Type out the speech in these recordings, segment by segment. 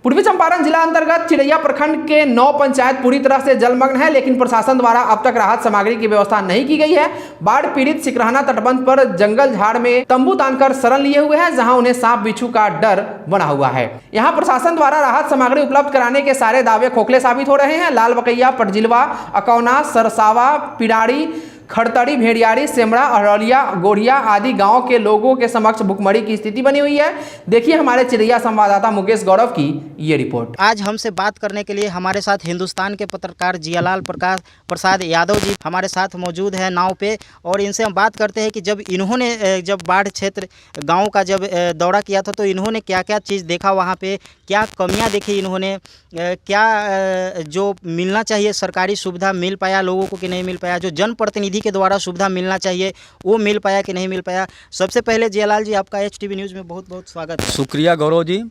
पूर्वी चंपारण जिला अंतर्गत चिरैया प्रखंड के 9 पंचायत पूरी तरह से जलमग्न है, लेकिन प्रशासन द्वारा अब तक राहत सामग्री की व्यवस्था नहीं की गई है। बाढ़ पीड़ित सिकरहना तटबंध पर जंगल झाड़ में तंबू तानकर शरण लिए हुए हैं, जहां उन्हें सांप बिच्छू का डर बना हुआ है। यहां प्रशासन द्वारा राहत सामग्री उपलब्ध कराने के सारे दावे खोखले साबित हो रहे हैं। लाल बकैया, पटजिलवा, अकौना, सरसावा, पिड़ाड़ी, खड़तड़ी, भेड़ियाड़ी, सेमड़ा, अरौलिया, गोढ़िया आदि गांव के लोगों के समक्ष भुखमरी की स्थिति बनी हुई है। देखिए हमारे चिरैया संवाददाता मुकेश गौरव की ये रिपोर्ट। आज हमसे बात करने के लिए हमारे साथ हिंदुस्तान के पत्रकार जियालाल प्रसाद यादव जी हमारे साथ मौजूद है नाव पे, और इनसे हम बात करते हैं कि जब बाढ़ क्षेत्र गाँव का जब दौरा किया था तो इन्होंने क्या क्या चीज़ देखा, वहाँ पे क्या कमियाँ देखी इन्होंने, क्या जो मिलना चाहिए सरकारी सुविधा मिल पाया लोगों को कि नहीं मिल पाया, जो जनप्रतिनिधि के द्वारा सुविधा मिलना चाहिए वो मिल पाया कि नहीं मिल पाया। सबसे पहले जियालाल जी आपका HTV न्यूज़ में बहुत बहुत स्वागत है। शुक्रिया गौरव जी।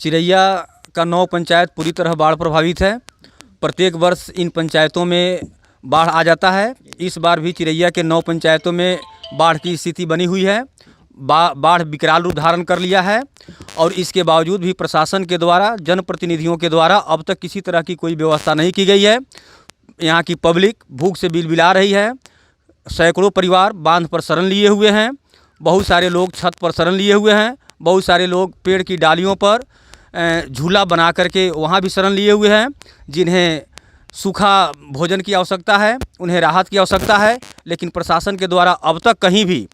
चिरैया का 9 पंचायत पूरी तरह बाढ़ प्रभावित है। प्रत्येक वर्ष इन पंचायतों में बाढ़ आ जाता है। इस बार भी चिरैया के 9 पंचायतों में बाढ़ की स्थिति बनी हुई है। बाढ़ विकराल रूप धारण कर लिया है और इसके बावजूद भी प्रशासन के द्वारा, जनप्रतिनिधियों के द्वारा अब तक किसी तरह की कोई व्यवस्था नहीं की गई है। यहाँ की पब्लिक भूख से बिलबिला रही है। सैकड़ों परिवार बांध पर शरण लिए हुए हैं। बहुत सारे लोग छत पर शरण लिए हुए हैं। बहुत सारे लोग पेड़ की डालियों पर झूला बना करके वहाँ भी शरण लिए हुए हैं। जिन्हें सूखा भोजन की आवश्यकता है, उन्हें राहत की आवश्यकता है, लेकिन प्रशासन के द्वारा अब तक कहीं भी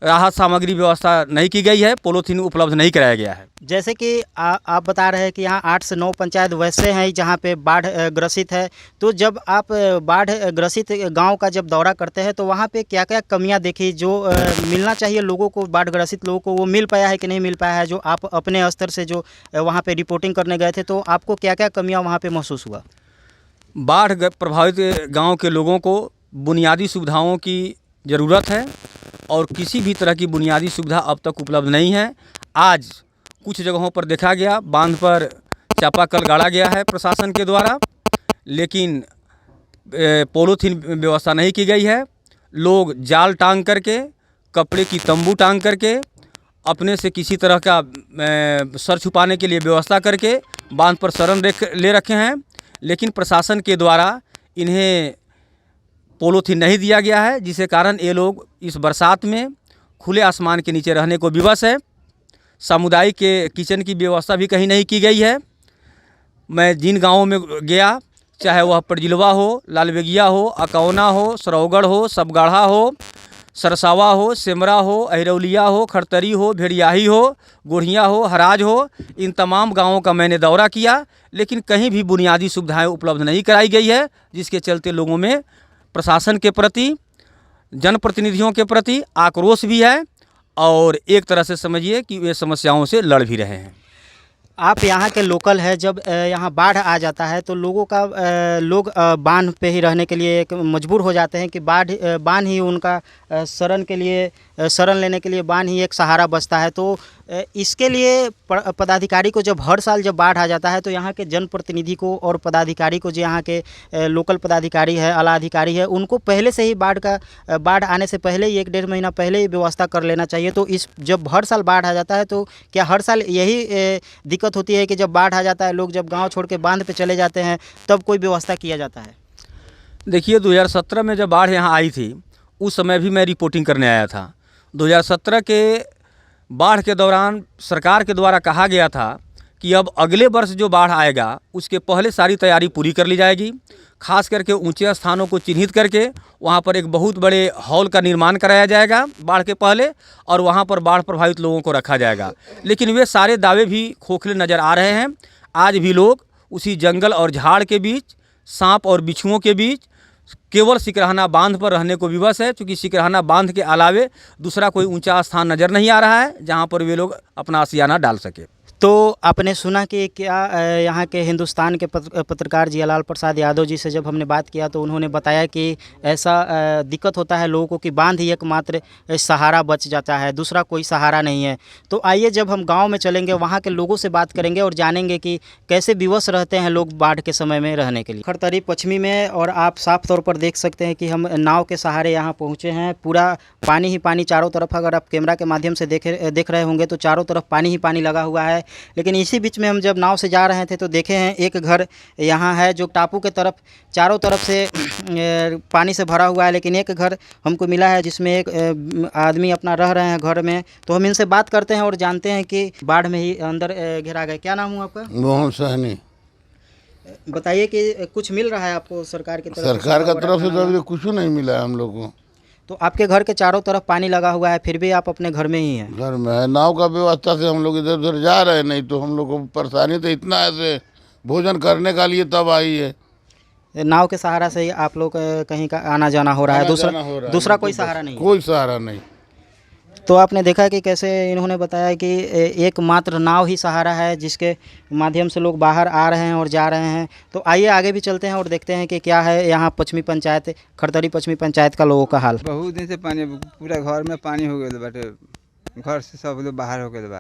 राहत सामग्री व्यवस्था नहीं की गई है। पॉलीथीन उपलब्ध नहीं कराया गया है। जैसे कि आप बता रहे हैं कि यहाँ 8 से 9 पंचायत वैसे हैं जहाँ पे बाढ़ ग्रसित है, तो जब आप बाढ़ ग्रसित गांव का जब दौरा करते हैं तो वहाँ पे क्या क्या कमियाँ देखी, जो मिलना चाहिए लोगों को, बाढ़ ग्रसित लोगों को, वो मिल पाया है कि नहीं मिल पाया है? जो आप अपने स्तर से जो वहाँ पे रिपोर्टिंग करने गए थे तो आपको क्या क्या कमियाँ वहाँ पर महसूस हुआ? बाढ़ प्रभावित गाँव के लोगों को बुनियादी सुविधाओं की ज़रूरत है और किसी भी तरह की बुनियादी सुविधा अब तक उपलब्ध नहीं है। आज कुछ जगहों पर देखा गया बांध पर चापाकल गाड़ा गया है प्रशासन के द्वारा, लेकिन पॉलीथीन व्यवस्था नहीं की गई है। लोग जाल टांग करके, कपड़े की तंबू टांग करके, अपने से किसी तरह का सर छुपाने के लिए व्यवस्था करके बांध पर शरण ले रखे हैं, लेकिन प्रशासन के द्वारा इन्हें पॉलीथीन नहीं दिया गया है, जिसके कारण ये लोग इस बरसात में खुले आसमान के नीचे रहने को विवश है। सामुदायिक के किचन की व्यवस्था भी कहीं नहीं की गई है। मैं जिन गांवों में गया, चाहे वह पटजिलवा हो, लालबेगिया हो, अकौना हो, सरौगढ़ हो, सबगाढ़ा हो, सरसावा हो, सेमरा हो, अहिरौलिया हो, खड़तरी हो, भेड़ियाही हो, गोढ़िया हो, हराज हो, इन तमाम गाँवों का मैंने दौरा किया, लेकिन कहीं भी बुनियादी सुविधाएँ उपलब्ध नहीं कराई गई है, जिसके चलते लोगों में प्रशासन के प्रति, जनप्रतिनिधियों के प्रति आक्रोश भी है और एक तरह से समझिए कि वे समस्याओं से लड़ भी रहे हैं। आप यहाँ के लोकल है, जब यहाँ बाढ़ आ जाता है तो लोग बांध पे ही रहने के लिए मजबूर हो जाते हैं कि बांध ही उनका शरण लेने के लिए बांध ही एक सहारा बचता है। तो इसके लिए पदाधिकारी को जब हर साल जब बाढ़ आ जाता है तो यहाँ के जनप्रतिनिधि को और पदाधिकारी को, जो यहाँ के लोकल पदाधिकारी है, आला अधिकारी है, उनको पहले से ही बाढ़ आने से पहले ही 1-1.5 महीना पहले ही व्यवस्था कर लेना चाहिए। तो जब हर साल बाढ़ आ जाता है तो क्या हर साल यही दिक्कत होती है कि जब बाढ़ आ जाता है लोग जब गाँव छोड़ के बांध पे चले जाते हैं तब कोई व्यवस्था किया जाता है? देखिए 2017 में जब बाढ़ यहाँ आई थी उस समय भी मैं रिपोर्टिंग करने आया था। 2017 के बाढ़ के दौरान सरकार के द्वारा कहा गया था कि अब अगले वर्ष जो बाढ़ आएगा उसके पहले सारी तैयारी पूरी कर ली जाएगी। खास करके ऊंचे स्थानों को चिन्हित करके वहां पर एक बहुत बड़े हॉल का निर्माण कराया जाएगा बाढ़ के पहले, और वहां पर बाढ़ प्रभावित लोगों को रखा जाएगा। लेकिन वे सारे दावे भी खोखले नज़र आ रहे हैं। आज भी लोग उसी जंगल और झाड़ के बीच, सांप और बिच्छुओं के बीच केवल सिकरहना बांध पर रहने को विवश है, क्योंकि सिकरहना बांध के अलावे दूसरा कोई ऊंचा स्थान नज़र नहीं आ रहा है जहां पर वे लोग अपना आशियाना डाल सके। तो आपने सुना कि क्या यहाँ के हिंदुस्तान के पत्रकार जियालाल प्रसाद यादव जी से जब हमने बात किया तो उन्होंने बताया कि ऐसा दिक्कत होता है लोगों को कि बांध ही एकमात्र सहारा बच जाता है, दूसरा कोई सहारा नहीं है। तो आइए जब हम गांव में चलेंगे, वहाँ के लोगों से बात करेंगे और जानेंगे कि कैसे विवश रहते हैं लोग बाढ़ के समय में रहने के लिए। खड़तरी पश्चिमी में, और आप साफ तौर पर देख सकते हैं कि हम नाव के सहारे यहाँ पहुँचे हैं। पूरा पानी ही पानी चारों तरफ, अगर आप कैमरा के माध्यम से देख रहे होंगे तो चारों तरफ पानी ही पानी लगा हुआ है। लेकिन इसी बीच में हम जब नाव से जा रहे थे तो देखे हैं एक घर यहाँ है जो टापू के तरफ चारों तरफ से पानी से भरा हुआ है, लेकिन एक घर हमको मिला है जिसमें एक आदमी अपना रह रहे हैं घर में। तो हम इनसे बात करते हैं और जानते हैं कि बाढ़ में ही अंदर घिरा गए। क्या नाम हुआ आपका? मोहन सहनी। बताइए कि कुछ मिल रहा है आपको सरकार की तरफ से? सरकार का तरफ से तो अभी कुछ नहीं मिला है हम लोग को। तो आपके घर के चारों तरफ पानी लगा हुआ है, फिर भी आप अपने घर में ही हैं? घर में है, नाव का व्यवस्था से हम लोग इधर उधर जा रहे हैं, नहीं तो हम लोग को परेशानी तो इतना है से भोजन करने का लिए तब आई है। नाव के सहारा से ही आप लोग कहीं का आना जाना हो रहा है, दूसरा कोई सहारा नहीं? कोई सहारा नहीं। तो आपने देखा कि कैसे इन्होंने बताया कि एकमात्र नाव ही सहारा है जिसके माध्यम से लोग बाहर आ रहे हैं और जा रहे हैं। तो आइए आगे भी चलते हैं और देखते हैं कि क्या है यहाँ पश्चिमी पंचायत खड़तरी पश्चिमी पंचायत का लोगों का हाल। बहुत दिन से पानी पूरा घर में पानी हो गया बाटे, घर से सब लोग बाहर हो गए बा।